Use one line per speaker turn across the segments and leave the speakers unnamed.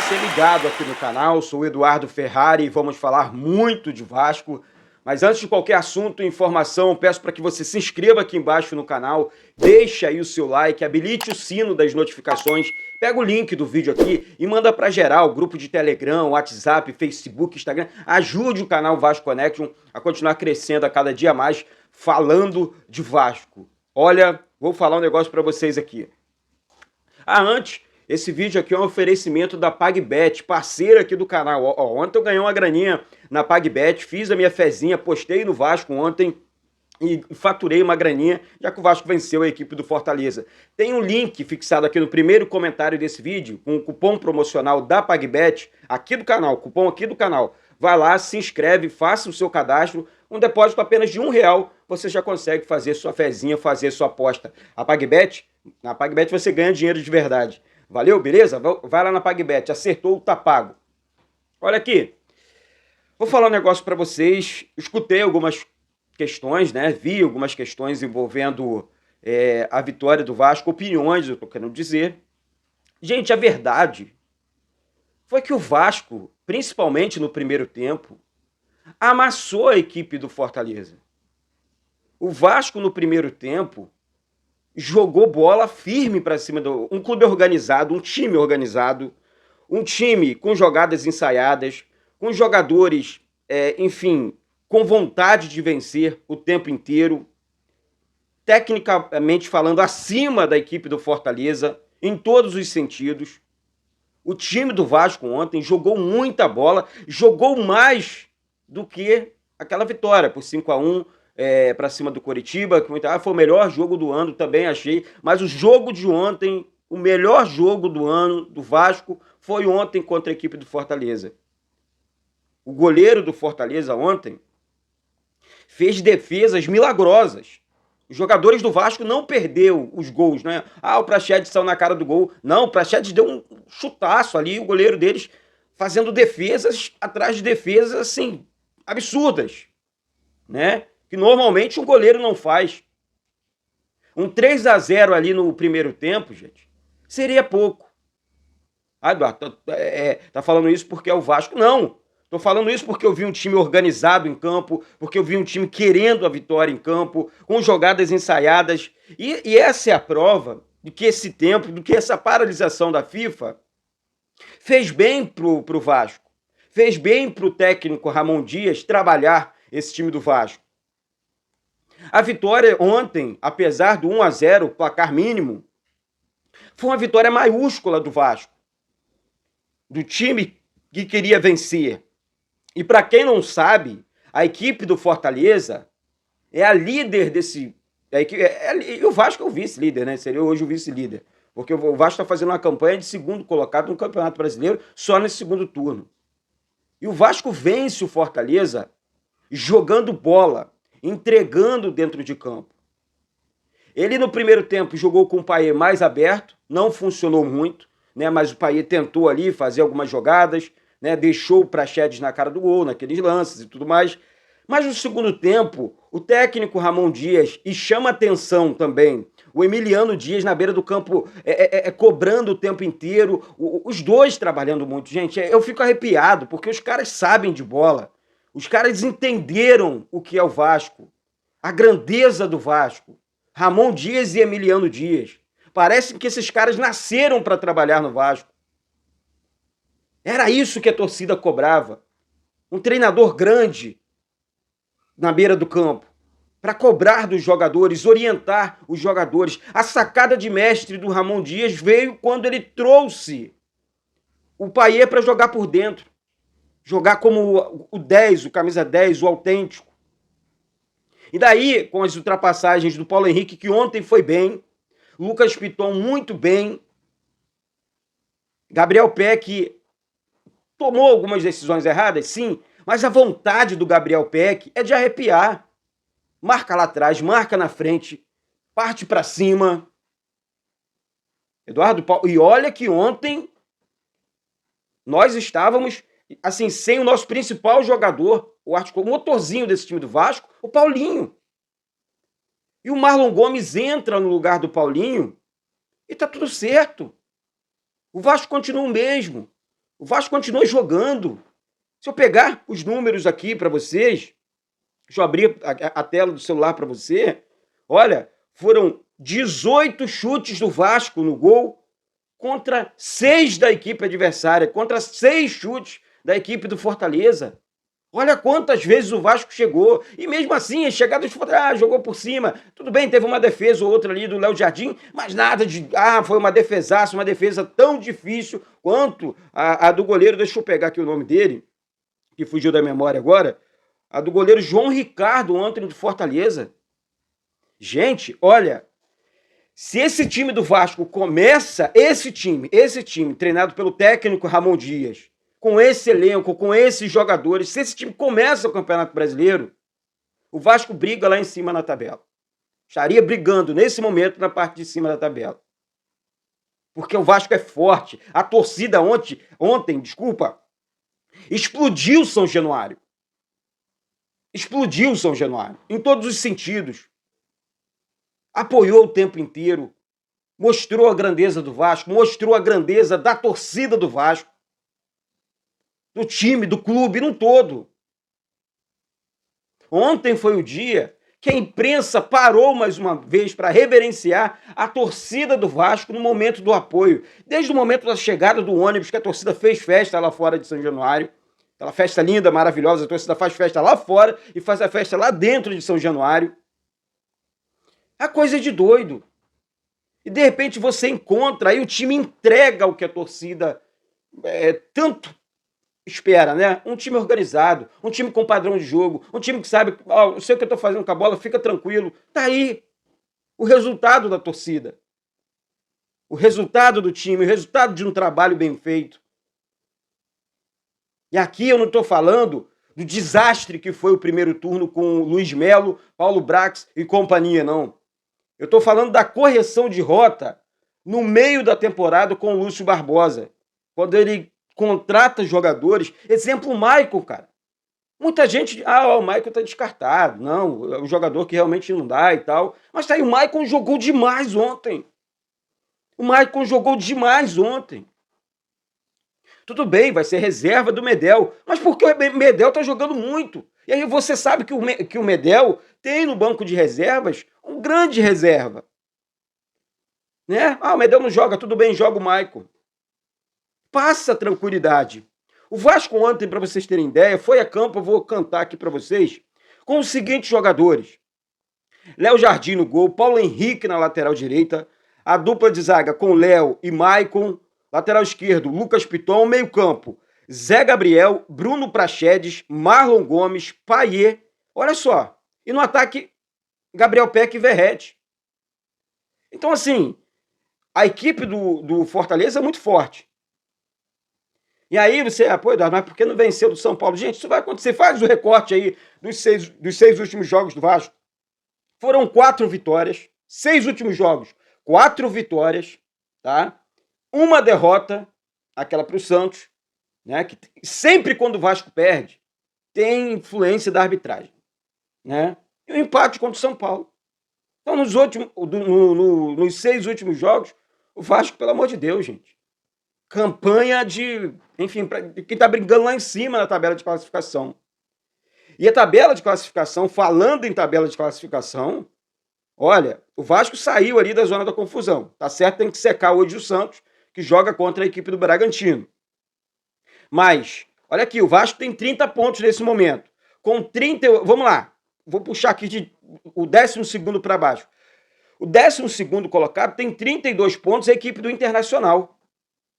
você ligado aqui no canal, sou o Eduardo Ferrari e vamos falar muito de Vasco. Mas antes de qualquer assunto, informação, peço para que você se inscreva aqui embaixo no canal, deixe aí o seu like, habilite o sino das notificações, pega o link do vídeo aqui e manda para geral, grupo de Telegram, WhatsApp, Facebook, Instagram. Ajude o canal Vasco Connection a continuar crescendo a cada dia mais, falando de Vasco. Olha, vou falar um negócio para vocês aqui. Antes, esse vídeo aqui é um oferecimento da PagBet, parceira aqui do canal. Ontem eu ganhei uma graninha na PagBet, fiz a minha fezinha, postei no Vasco ontem e faturei uma graninha, já que o Vasco venceu a equipe do Fortaleza. Tem um link fixado aqui no primeiro comentário desse vídeo, com o cupom promocional da PagBet, aqui do canal, cupom aqui do canal. Vai lá, se inscreve, faça o seu cadastro, um depósito apenas de R$1, você já consegue fazer sua fezinha, fazer sua aposta. Na PagBet você ganha dinheiro de verdade. Valeu, beleza? Vai lá na PagBet, acertou, tá pago. Olha aqui, vou falar um negócio para vocês, escutei algumas questões, né? Vi algumas questões envolvendo a vitória do Vasco, opiniões, eu tô querendo dizer. Gente, a verdade foi que o Vasco, principalmente no primeiro tempo, amassou a equipe do Fortaleza. O Vasco, no primeiro tempo, jogou bola firme para cima do... Um clube organizado, um time com jogadas ensaiadas, com jogadores, enfim, com vontade de vencer o tempo inteiro, tecnicamente falando, acima da equipe do Fortaleza, em todos os sentidos. O time do Vasco ontem jogou muita bola, jogou mais do que aquela vitória por 5-1 para cima do Coritiba, que foi o melhor jogo do ano, também achei, mas o jogo de ontem, o melhor jogo do ano do Vasco foi ontem contra a equipe do Fortaleza. O goleiro do Fortaleza ontem fez defesas milagrosas. Os jogadores do Vasco não perdeu os gols, né? O Praxedes saiu na cara do gol. Não, o Praxedes deu um chutaço ali, o goleiro deles fazendo defesas atrás de defesas, assim, absurdas, né? Que normalmente um goleiro não faz. Um 3-0 ali no primeiro tempo, gente, seria pouco. Eduardo, tá falando isso porque é o Vasco? Não. Tô falando isso porque eu vi um time organizado em campo, porque eu vi um time querendo a vitória em campo, com jogadas ensaiadas. E essa é a prova de que esse tempo, de que essa paralisação da FIFA fez bem pro Vasco. Fez bem pro técnico Ramon Dias trabalhar esse time do Vasco. A vitória ontem, apesar do 1-0, placar mínimo, foi uma vitória maiúscula do Vasco. Do time que queria vencer. E para quem não sabe, a equipe do Fortaleza é a líder desse... E o Vasco é o vice-líder, né? Seria hoje o vice-líder. Porque o Vasco está fazendo uma campanha de segundo colocado no Campeonato Brasileiro só nesse segundo turno. E o Vasco vence o Fortaleza jogando bola, entregando dentro de campo. Ele no primeiro tempo jogou com o Payet mais aberto, não funcionou muito, né? Mas o Payet tentou ali fazer algumas jogadas, né? Deixou o Praxedes na cara do gol, naqueles lances e tudo mais. Mas no segundo tempo, o técnico Ramon Dias, e chama atenção também, o Emiliano Dias na beira do campo cobrando o tempo inteiro, os dois trabalhando muito. Gente, eu fico arrepiado, porque os caras sabem de bola. Os caras entenderam o que é o Vasco, a grandeza do Vasco. Ramon Dias e Emiliano Dias. Parece que esses caras nasceram para trabalhar no Vasco. Era isso que a torcida cobrava. Um treinador grande na beira do campo, para cobrar dos jogadores, orientar os jogadores. A sacada de mestre do Ramon Dias veio quando ele trouxe o Payet para jogar por dentro. Jogar como o 10, o camisa 10, o autêntico. E daí, com as ultrapassagens do Paulo Henrique, que ontem foi bem, Lucas Piton muito bem, Gabriel Peck tomou algumas decisões erradas, sim, mas a vontade do Gabriel Peck é de arrepiar. Marca lá atrás, marca na frente, parte para cima. Eduardo Paulo, e olha que ontem nós estávamos assim, sem o nosso principal jogador, o motorzinho desse time do Vasco, o Paulinho. E o Marlon Gomes entra no lugar do Paulinho e tá tudo certo. O Vasco continua o mesmo. O Vasco continua jogando. Se eu pegar os números aqui para vocês, deixa eu abrir a tela do celular para você. Olha, foram 18 chutes do Vasco no gol contra 6 da equipe adversária, contra 6 chutes da equipe do Fortaleza. Olha quantas vezes o Vasco chegou. E mesmo assim, as chegadas do Fortaleza, jogou por cima. Tudo bem, teve uma defesa ou outra ali do Léo Jardim, mas nada de, foi uma defesaça, uma defesa tão difícil quanto a do goleiro, deixa eu pegar aqui o nome dele, que fugiu da memória agora, a do goleiro João Ricardo ontem do Fortaleza. Gente, olha, se esse time do Vasco começa, esse time treinado pelo técnico Ramon Dias, com esse elenco, com esses jogadores, se esse time começa o Campeonato Brasileiro, o Vasco briga lá em cima na tabela. Estaria brigando nesse momento na parte de cima da tabela. Porque o Vasco é forte. A torcida ontem, explodiu São Januário. Explodiu São Januário, em todos os sentidos. Apoiou o tempo inteiro, mostrou a grandeza do Vasco, mostrou a grandeza da torcida do Vasco, do time, do clube, num todo. Ontem foi o dia que a imprensa parou mais uma vez para reverenciar a torcida do Vasco no momento do apoio. Desde o momento da chegada do ônibus, que a torcida fez festa lá fora de São Januário, aquela festa linda, maravilhosa, a torcida faz festa lá fora e faz a festa lá dentro de São Januário. É coisa de doido. E de repente você encontra, aí o time entrega o que a torcida tanto espera, né? Um time organizado, um time com padrão de jogo, um time que sabe, eu sei o que eu tô fazendo com a bola, fica tranquilo. Tá aí o resultado da torcida. O resultado do time, o resultado de um trabalho bem feito. E aqui eu não tô falando do desastre que foi o primeiro turno com Luiz Melo, Paulo Brax e companhia, não. Eu tô falando da correção de rota no meio da temporada com o Lúcio Barbosa. Quando ele contrata jogadores, exemplo o Maicon, cara. Muita gente, o Maicon tá descartado, não, é um jogador que realmente não dá e tal. Mas tá aí, o Maicon jogou demais ontem. Tudo bem, vai ser reserva do Medel, mas porque o Medel tá jogando muito. E aí você sabe que o Medel tem no banco de reservas um grande reserva. Né? O Medel não joga, tudo bem, joga o Maicon. Passa tranquilidade. O Vasco ontem, para vocês terem ideia, foi a campo, eu vou cantar aqui para vocês, com os seguintes jogadores. Léo Jardim no gol, Paulo Henrique na lateral direita, a dupla de zaga com Léo e Maicon, lateral esquerdo, Lucas Piton, meio campo, Zé Gabriel, Bruno Praxedes, Marlon Gomes, Payet, olha só, e no ataque, Gabriel Peck e Verrete. Então, assim, a equipe do Fortaleza é muito forte. E aí você, Eduardo, mas por que não venceu do São Paulo? Gente, isso vai acontecer. Faz o recorte aí dos seis últimos jogos do Vasco. Foram 4 vitórias, 6 últimos jogos, 4 vitórias, tá? Uma derrota, aquela para o Santos, né? Que sempre quando o Vasco perde, tem influência da arbitragem, né? E o empate contra o São Paulo. Então, nos 6 últimos jogos, o Vasco, pelo amor de Deus, gente, campanha de, enfim, que tá brigando lá em cima na tabela de classificação. E a tabela de classificação, falando em tabela de classificação, olha, o Vasco saiu ali da zona da confusão. Tá certo, tem que secar hoje o Santos, que joga contra a equipe do Bragantino. Mas, olha aqui, o Vasco tem 30 pontos nesse momento. Com 30, vamos lá, vou puxar aqui o 12º para baixo. O 12º colocado tem 32 pontos, a equipe do Internacional.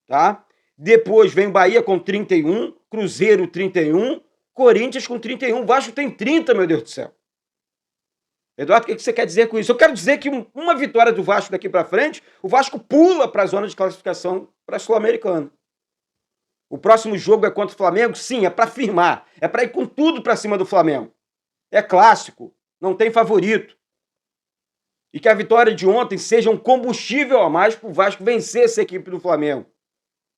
Tá? Depois vem Bahia com 31, Cruzeiro 31, Corinthians com 31, Vasco tem 30, meu Deus do céu. Eduardo, o que você quer dizer com isso? Eu quero dizer que uma vitória do Vasco daqui para frente, o Vasco pula para a zona de classificação para a Sul-Americana. O próximo jogo é contra o Flamengo? Sim, é para firmar, é para ir com tudo para cima do Flamengo. É clássico, não tem favorito. E que a vitória de ontem seja um combustível a mais para o Vasco vencer essa equipe do Flamengo.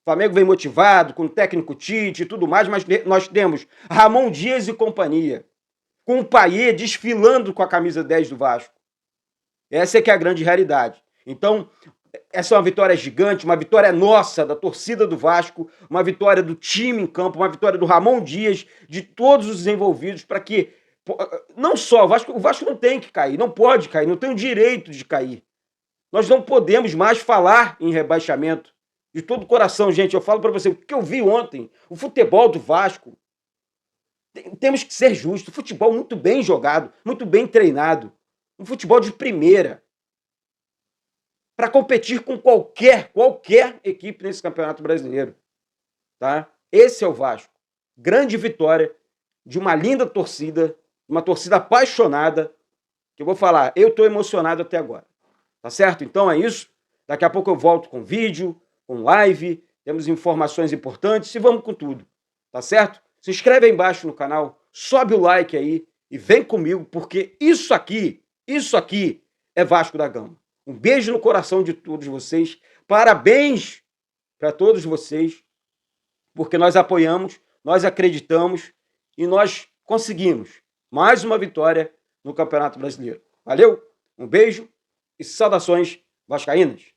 O Flamengo vem motivado, com o técnico Tite e tudo mais, mas nós temos Ramon Dias e companhia, com o Payet desfilando com a camisa 10 do Vasco. Essa é que é a grande realidade. Então, Essa é uma vitória gigante, uma vitória nossa, da torcida do Vasco, uma vitória do time em campo, uma vitória do Ramon Dias, de todos os envolvidos, para que, não só, o Vasco não tem que cair, não pode cair, não tem o direito de cair. Nós não podemos mais falar em rebaixamento. De todo o coração, gente, eu falo para você, o que eu vi ontem, o futebol do Vasco, temos que ser justos, futebol muito bem jogado, muito bem treinado, um futebol de primeira, para competir com qualquer equipe nesse Campeonato Brasileiro, tá? Esse é o Vasco. Grande vitória de uma linda torcida, uma torcida apaixonada, que eu vou falar, eu estou emocionado até agora, tá certo? Então é isso, daqui a pouco eu volto com vídeo, com live, temos informações importantes e vamos com tudo, tá certo? Se inscreve aí embaixo no canal, sobe o like aí e vem comigo, porque isso aqui é Vasco da Gama. Um beijo no coração de todos vocês. Parabéns para todos vocês, porque nós apoiamos, nós acreditamos e nós conseguimos mais uma vitória no Campeonato Brasileiro. Valeu, um beijo e saudações vascaínas.